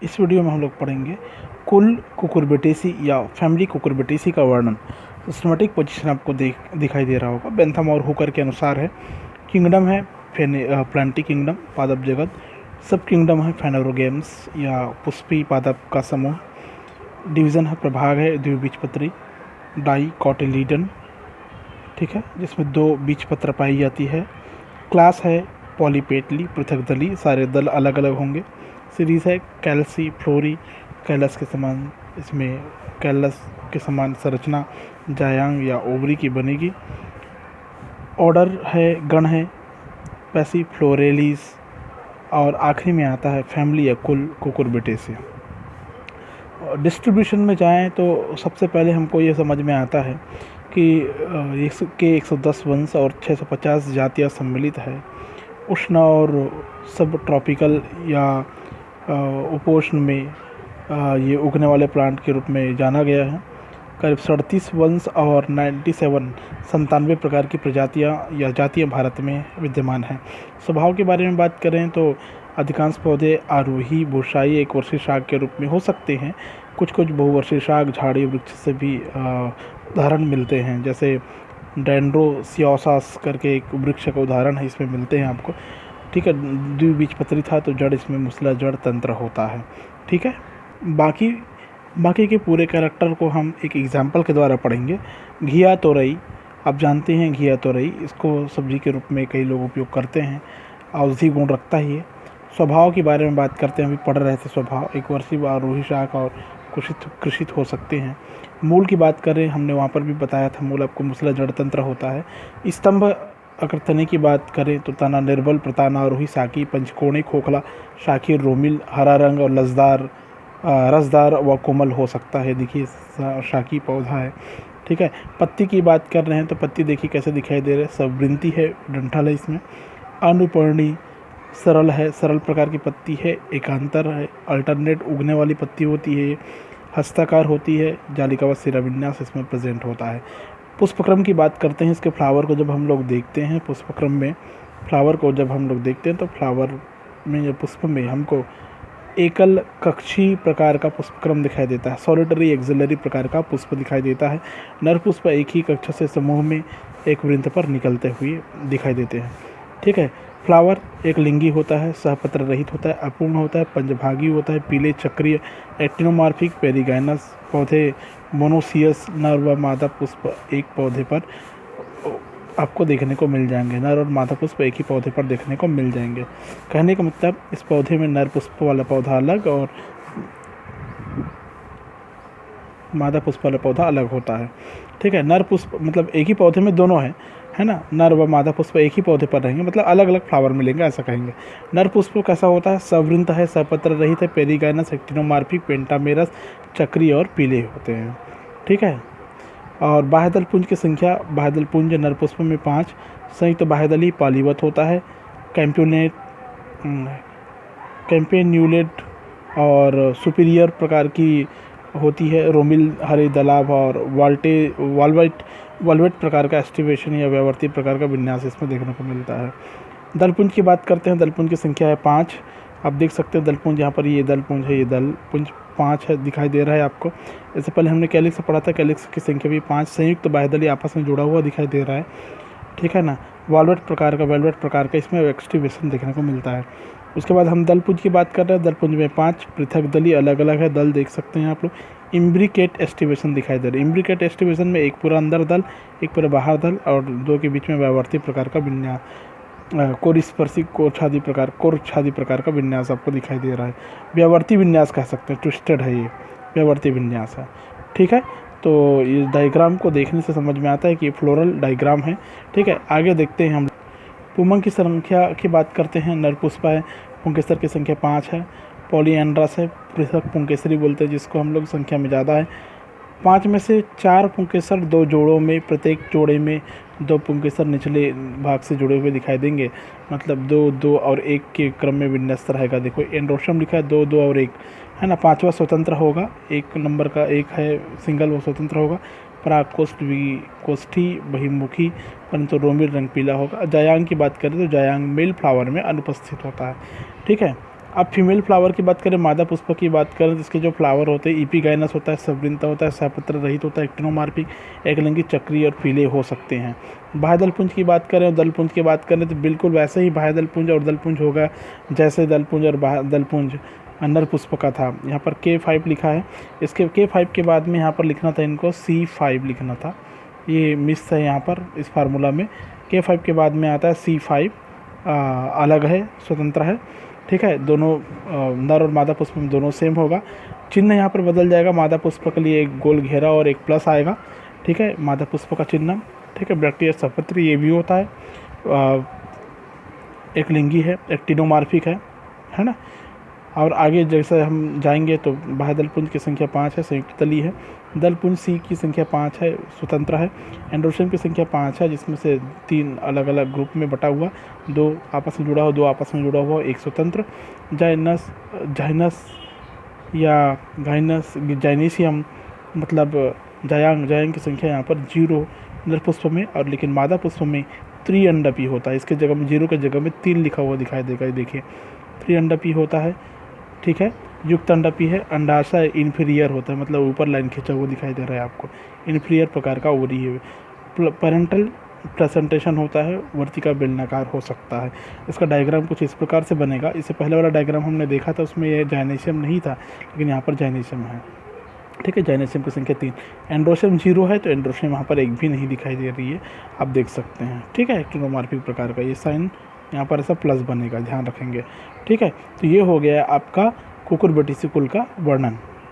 इस वीडियो में हम लोग पढ़ेंगे कुल कुकुरबिटेसी या फैमिली कुकुरबिटेसी का वर्णन। सिस्टमेटिक पोजीशन आपको दिखाई दे रहा होगा। बेंथम और हुकर के अनुसार है। किंगडम है प्लांटी किंगडम, पादप जगत। सब किंगडम है फेनोरोगेम्स या पुष्पी पादप का समूह। डिवीज़न है, प्रभाग है द्विबीजपत्री डाई कॉटिलीडन, ठीक है, जिसमें 2 बीजपत्र पाई जाती है। क्लास है पॉलीपेटली, पृथक दली, सारे दल अलग अलग होंगे। सीरीज़ है कैल्सी फ्लोरी, कैलस के समान, इसमें कैलस के समान संरचना जायांग या ओवरी की बनेगी। ऑर्डर है, गण है पैसिफ्लोरेलीज, और आखिरी में आता है फैमिली या कुल कुकुरबिटेसी। डिस्ट्रीब्यूशन में जाएं तो सबसे पहले हमको ये समझ में आता है कि 110 वंश और 650 जातियाँ सम्मिलित है। उष्ण और सब ट्रॉपिकल या उपोष्ण में ये उगने वाले प्लांट के रूप में जाना गया है। करीब 37 वंश और 97 प्रकार की प्रजातियां या जातियां भारत में विद्यमान हैं। स्वभाव के बारे में बात करें तो अधिकांश पौधे आरोही बोसाई एक वर्षीय शाक के रूप में हो सकते हैं। कुछ बहुवर्षीय शाक झाड़ी वृक्ष से भी उदाहरण मिलते हैं, जैसे डेंड्रोसियोसास करके एक वृक्ष का उदाहरण है, इसमें मिलते हैं आपको। ठीक है, द्विबीजपत्री था तो जड़ इसमें मूसला जड़ तंत्र होता है। ठीक है, बाकी के पूरे कैरेक्टर को हम एक एग्जाम्पल के द्वारा पढ़ेंगे। घिया तोरई, आप जानते हैं घिया तोरई, इसको सब्जी के रूप में कई लोग उपयोग करते हैं। औषधि गुण रखता ही है। स्वभाव के बारे में बात करते हैं, अभी पढ़ रहे थे स्वभाव। एक वर्षीय आरोही शाख और कृषित हो सकते हैं। मूल की बात करें, हमने वहाँ पर भी बताया था, मूल आपको मूसला जड़ तंत्र होता है। स्तंभ अगर तने की बात करें तो तना निर्बल, प्रताना आरोही, साकी, पंचकोणी, खोखला, शाखी, रोमिल, हरा रंग और रसदार व कोमल हो सकता है। देखिए शाकी पौधा है। ठीक है, पत्ती की बात कर रहे हैं तो पत्ती देखिए कैसे दिखाई दे रहे हैं, सबवृंती है, डंठल है इसमें। अनुपर्णी, सरल है, सरल प्रकार की पत्ती है। एकांतर है, अल्टरनेट उगने वाली पत्ती होती है। हस्ताकार होती है, जालिकावत शिराविन्यास इसमें प्रेजेंट होता है। पुष्पक्रम की बात करते हैं, इसके फ्लावर को जब हम लोग देखते हैं, पुष्पक्रम में फ्लावर को जब हम लोग देखते हैं तो फ्लावर में या पुष्प में हमको एकल कक्षी प्रकार का पुष्पक्रम दिखाई देता है। सॉलिटरी एक्सिलरी प्रकार का पुष्प दिखाई देता है। नर पुष्प एक ही कक्षा से समूह में एक वृंत पर निकलते हुए दिखाई देते हैं। ठीक है, फ्लावर एक लिंगी होता है, सहपत्र रहित होता है, अपूर्ण होता है, पंचभागी होता है, पीले चक्रीय, एक्टिनोमार्फिक, पेरिगाइनस। पौधे मोनोसियस, नर व मादा पुष्प एक पौधे पर आपको देखने को मिल जाएंगे। नर और मादा पुष्प एक ही पौधे पर देखने को मिल जाएंगे। कहने का मतलब इस पौधे में नर पुष्प वाला पौधा अलग और मादा पुष्प वाला पौधा अलग होता है। ठीक है, नर पुष्प मतलब एक ही पौधे में दोनों है ना, नर व मादा पुष्प एक ही पौधे पर रहेंगे, मतलब अलग अलग फ्लावर मिलेंगे, ऐसा कहेंगे। नर पुष्प कैसा होता है, सवृंत है, सपत्र रहित है, पेरिगाइनस, एक्टिनोमार्फिक, पेंटामेरस, चक्रीय और पीले होते हैं। ठीक है, और बाह्यदल पुंज की संख्या, बाह्यदल पुंज नर पुष्प में 5, संयुक्त बाह्यदली पॉलीवत होता है। कैंपेन्यूलेट और सुपीरियर प्रकार की होती है। रोमिल, हरे दलाभ और वाल्वेट प्रकार का एस्टिवेशन या व्यावर्ती प्रकार का विन्यास इसमें देखने को मिलता है। दलपुंज की बात करते हैं, दलपुंज की संख्या है 5। आप देख सकते हैं दलपुंज, यहाँ पर ये दलपुंज है, ये दलपुंज 5 है, दिखाई दे रहा है आपको। इससे पहले हमने कैलिक्स पढ़ा था, कैलिक्स की संख्या भी 5। संयुक्त बाह्यदली आपस में जुड़ा हुआ दिखाई दे रहा है। ठीक है ना, वेलवेट प्रकार का इसमें एक्सटिवेशन देखने को मिलता है। उसके बाद हम दलपुंज की बात कर रहे हैं। दलपुंज में 5 पृथक दली अलग अलग है, दल देख सकते हैं आप लोग। इम्ब्रिकेट एस्टिवेशन दिखाई दे रहा है। इम्ब्रिकेट एस्टिवेशन में एक पूरा अंदर दल, एक पूरा बाहर दल और 2 के बीच में व्यावर्ती प्रकार का विन्यास, कोरिस्पर्शी कोरछादी प्रकार का विन्यास आपको दिखाई दे रहा है। व्यावर्ती विन्यास कह सकते हैं, ट्विस्टेड है, ये व्यावर्ती विन्यास है। ठीक है, तो इस डायग्राम को देखने से समझ में आता है कि ये फ्लोरल डायग्राम है। ठीक है, आगे देखते हैं हम। पुमंग की संख्या की बात करते हैं। नर पुष्प है, पुंकेसर की संख्या 5 है। पॉलीएंड्रस है, पृथक पुंकेसरी बोलते हैं जिसको हम लोग, संख्या में ज़्यादा है। 5 में से 4 पुंकेसर 2 जोड़ों में, प्रत्येक जोड़े में 2 पुंकेसर निचले भाग से जुड़े हुए दिखाई देंगे, मतलब 2, 2 और 1 के क्रम में विन्यस्त रहेगा। देखो एंड्रोशम लिखा है, 2, 2 और 1 है ना। 5वां स्वतंत्र होगा, 1 नंबर का 1 है सिंगल, वो स्वतंत्र होगा। कोष्ठी बहिमुखी, परंतु रोमिल रंग पीला होगा। जायांग की बात करें तो जायांग मेल फ्लावर में अनुपस्थित होता है। ठीक है, अब फीमेल फ्लावर की बात करें, मादा पुष्प की बात करें, तो इसके जो फ्लावर होते हैं इपिगाइनस होता है, सवृंता होता है, सहपत्र रहित होता है, एक्टिनोमार्फिक, एकलिंगी, चक्रीय और पीले हो सकते हैं। बाह्य दलपुंज की बात करें और दलपुंज की बात करें तो बिल्कुल वैसे ही बाह्य दलपुंज और दलपुंज होगा जैसे दलपुंज और बाह्य दलपुंज नर पुष्प का था। यहाँ पर K5 लिखा है, इसके K5 के बाद में यहाँ पर लिखना था इनको C5 लिखना था, ये मिस है यहाँ पर इस फार्मूला में। K5 के बाद में आता है C5, अलग है, स्वतंत्र है, ठीक है। दोनों नर और मादा पुष्प में दोनों सेम होगा। चिन्ह यहाँ पर बदल जाएगा, मादा पुष्प के लिए एक गोल घेरा और एक प्लस आएगा, ठीक है, मादा पुष्प का चिन्ह, ठीक है। ब्रैक्टियस सहपत्री ये भी होता है, एक लिंगी है, एक्टिनोमार्फिक है ना। और आगे जैसे हम जाएंगे तो बाह्य दलपुंज की संख्या 5 है, संयुक्त तली है। दलपुंज C की संख्या 5 है, स्वतंत्र है। एंड्रोशियम की संख्या 5 है, जिसमें से 3 अलग अलग ग्रुप में बटा हुआ, 2 आपस में जुड़ा हुआ, 2 आपस में जुड़ा हुआ, 1 स्वतंत्र। जाइनस या जाइनीशियम मतलब जायांग की संख्या यहाँ पर 0 नर पुष्प में, और लेकिन मादा पुष्प में त्रिअंडपी होता है। इसके जगह में 0 के जगह में 3 लिखा हुआ दिखाई देगा, ये देखिए त्रिअंडपी होता है, ठीक है। युक्त अंडपी है, अंडाशय इन्फीरियर होता है, मतलब ऊपर लाइन खींचा हुआ दिखाई दे रहा है आपको, इन्फीरियर प्रकार का ओरी है। पेरेंटल प्रेजेंटेशन होता है, वर्तिका बेलनाकार हो सकता है। इसका डायग्राम कुछ इस प्रकार से बनेगा। इससे पहले वाला डायग्राम हमने देखा था, उसमें ये जाइनेशियम नहीं था, लेकिन यहाँ पर जाइनेशियम है, ठीक है। जाइनेशियम की संख्या 3। एंड्रोशियम 0 है, तो एंड्रोशियम यहाँ पर एक भी नहीं दिखाई दे रही है, आप देख सकते हैं, ठीक है। एक्टिनोमार्फिक प्रकार का ये साइन यहाँ पर ऐसा प्लस बनेगा, ध्यान रखेंगे, ठीक है। तो ये हो गया आपका कुकुरबिटेसी कुल का वर्णन।